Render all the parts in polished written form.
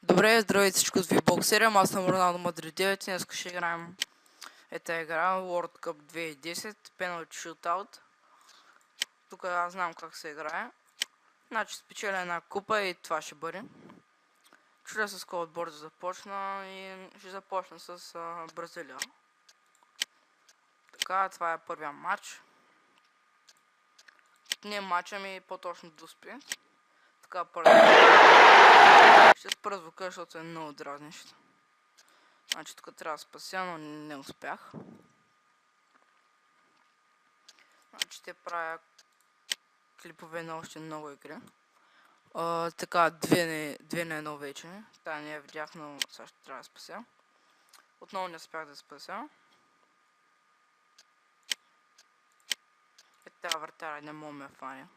Добре, здравейте всичко с V-Box7, аз съм Роналдо Мадридевец и днес ще играем игра World Cup 2010, Penalty Shootout. Тук аз знам как се играе. Значи спечеля една купа и това ще бъде. Чудя с кой отбор да започна и ще започна с Бразилия. Така, това е първия матч. Не матча ми, по-точно дуспи. Така, ще спра звука, защото е много дразнещ. Значи тук трябва да спася, но не успях. Значи ще правя клипове на още много игри. Така, две на едно вече. Тая не я видях, но сега ще трябва да спася. Отново не успях да спася. Тая вратаря не мога ме фаня.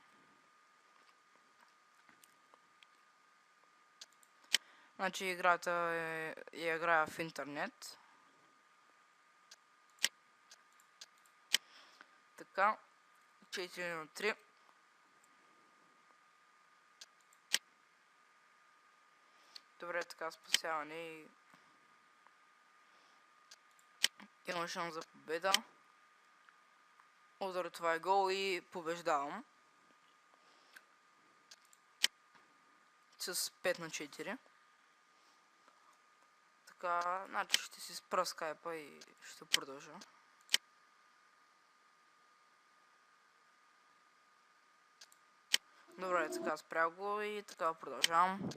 Значи играта я играя в интернет. Така, 4 на 3. Добре, така спасяване и имам шанс за победа. Удар, това е гол и побеждавам. С 5 на 4. Така, значи ще си спра скайпа и ще продължа. Добре, така спрях го и така продължавам.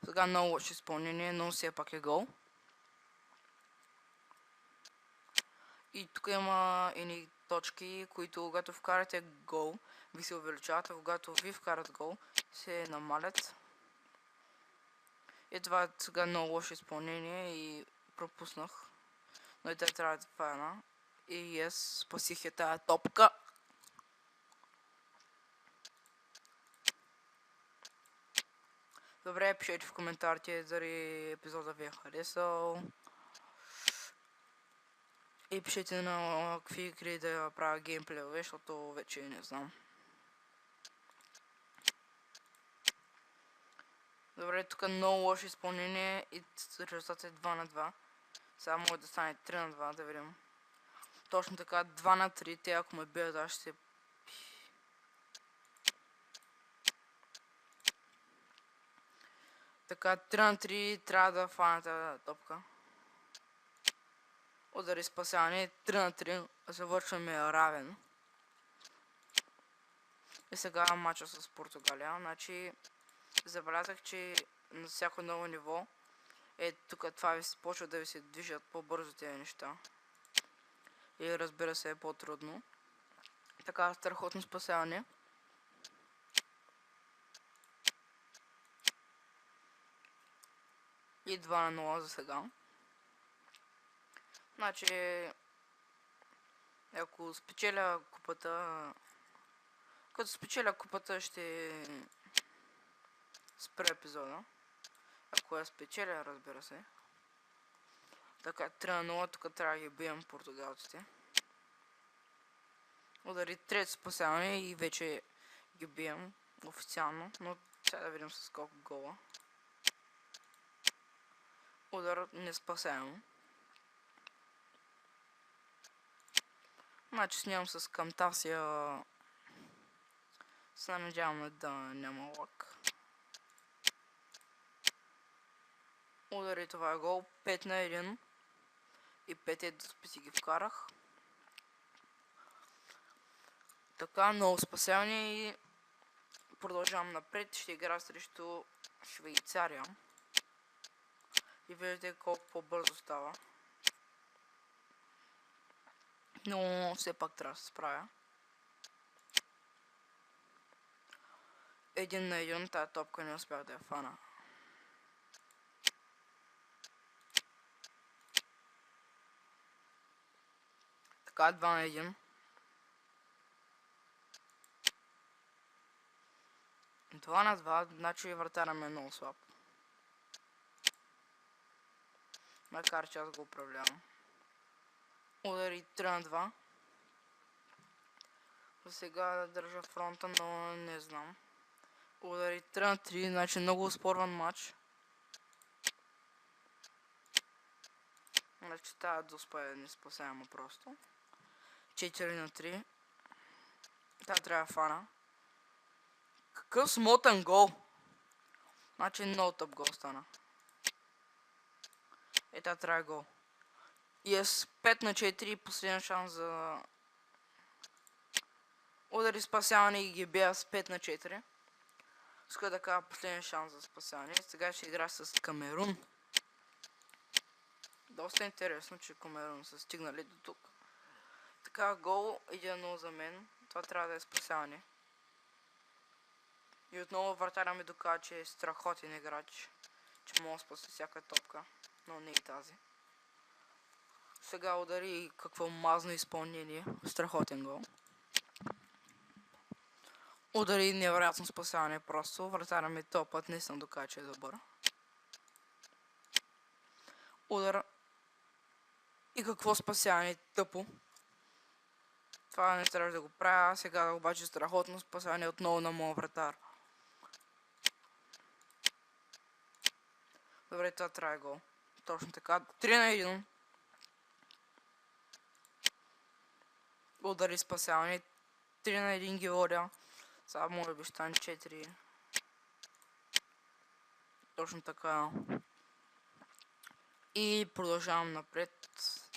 Сега много лошо изпълнение, но все пак е гол. И тук има едни точки, които когато вкарате гол, ви се увеличават, а когато ви вкарат гол, се намалят. И това е сега много лошо изпълнение и пропуснах. Но и тя трябва да фана. И аз спасих я тая топка. Добре, пишете в коментарите дали епизода ви е харесал. И пишете на какви игри да правя геймплееве, защото вече не знам. Добре, тук много лошо изпълнение и резултат е 2 на 2. Сега може да стане 3 на 2, да видим. Точно така, 2 на 3, те ако ме бият, аз ще се... Така, 3 на 3 трябва да фана тази топка. Удари спасяване, 3 на 3, завършваме равен. И сега матча с Португалия, значи забелязах, че на всяко ново ниво тук това ви почва да ви се движат по-бързо тези неща. И разбира се е по-трудно. Така, страхотно спасяване. И 2 на 0 за сега. Значи, ако спечеля купата... Като спечеля купата ще спра епизода. Ако я спечеля, разбира се. Така, 3 на 0, тук трябва да ги бием португалците. Удари трето спасяване и вече ги бием официално, но сега да видим с колко гола. Удар не спасяемо. Значи снимам с Камтасия. Се надяваме да няма лак. Удари, това е гол. 5 на 1. И 5 доспи си ги вкарах. Така, много спасяване и продължавам напред. Ще игра срещу Швейцария. И виждате колко по-бързо става. Но все пак трябва да се справя. 1 на 1, тая топка не успях да я фана. Така, 2 на 1. 2 на 2, значи вратаря ми е много слаб. Макар че аз го управлявам. Удари 3 на 2. За сега държа фронта, но не знам. Удари 3 на 3, значи много успорван матч. Значи тази доспа е неспасяема просто. 4 на 3. Та трябва да фана. Какъв смотан гол! Значи no тъп гол стана. Та трябва гол. И е с 5 на 4, последен шанс за удари спасяване и ги бия с 5 на 4. Иска да кажа последен шанс за спасяване. Сега ще игра с Камерун. Доста интересно, че Камерун са стигнали до тук. Така, гол 1-0 за мен. Това трябва да е спасяване. И отново вратаря ми доказа, че е страхотен играч. Че мога да спаси всяка топка. Но не и тази. Сега удари какво мазно изпълнение. Страхотен гол. Удари невероятно спасяване просто. Вратаря ми този път не съм доказа, че е добър. Удар. И какво спасяване тъпо. Това не трябваше да го правя. Сега обаче страхотно спасяване отново на моя вратар. Добре, това трябва гол. Точно така. 3 на 1. Удари спасяване. 3 на 1 ги водя. Сега може би ще стане 4. Точно така. И продължавам напред.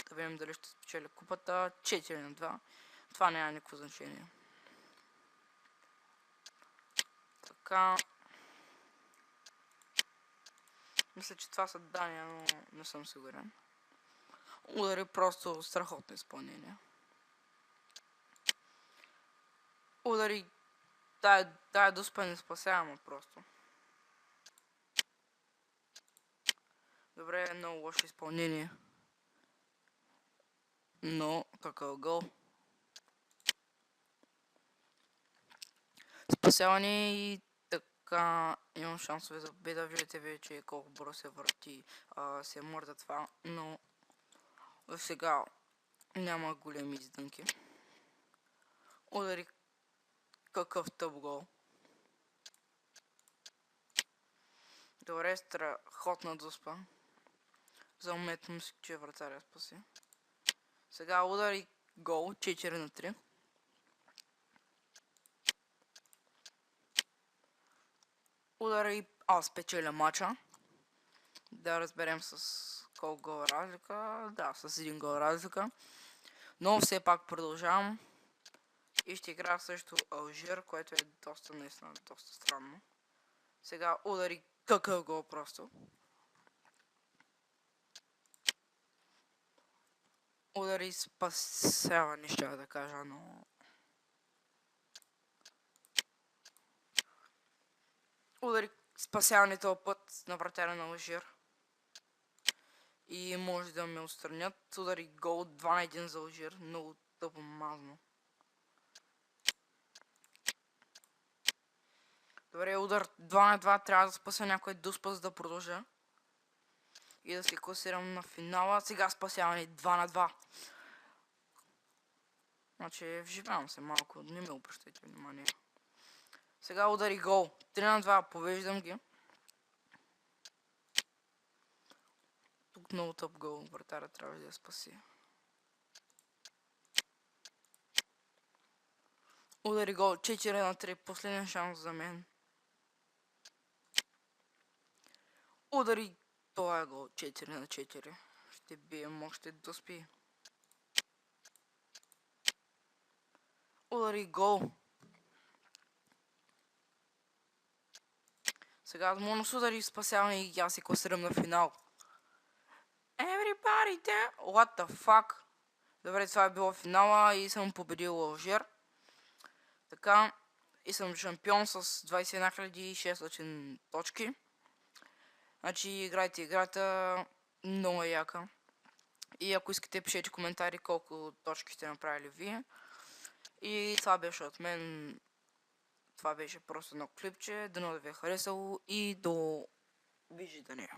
Да видим дали ще спечеля купата. 4 на 2. Това няма никакво значение. Така. Мисля, че това са Дания, но не съм сигурен. Удари просто страхотно изпълнение. Удари. Тая доспа не спасяема просто. Добре, много лошо изпълнение. Но такъв гол. Спасяване и така имам шансове за победа. Виждате вече колко бързо се върти, се мърда това, но сега няма големи издънки. Удари какъв тъп гол. Добре, страхотна доспа. За момент мисля, че вратаря спаси. Сега удари гол 4 на 3. Удари аз печеля мача. Да разберем с колко гол разлика. Да, с 1 гол разлика. Но все пак продължавам. И ще играя също Алжир, което е доста наистина доста странно. Сега удари какъв гол просто. Удари спасяване, ще да кажа, но... Удари спасяване този път на вратаря на Алжир. И може да ме отстранят. Удари гол 2 на 1 за Алжир. Много тъпо мазно. Добре, удар 2 на 2. Трябва да спася някой дуспа, за да продължа. И да се класирам на финала. Сега спасяване 2 на 2. Значи вживявам се малко. Не ме обръщайте внимание. Сега удари гол. 3 на 2. Повеждам ги. Тук много тъп гол. Вратаря трябва да я спаси. Удари гол. 4 на 3. Последен шанс за мен. Удари. Това е гол. 4 на 4. Ще бием още да спи. Удари гол. Сега Монос удари спасяване и аз се класирам на финал. Everybody there. What the fuck? Добре, това е било финала и съм победил Алжир. Така, и съм шампион с 21 600 точки. Значи играйте играта, много е яка. И ако искате, пишете коментари колко точки сте направили вие. И това беше от мен. Това беше просто едно клипче. Дано да ви е харесало и до виждане.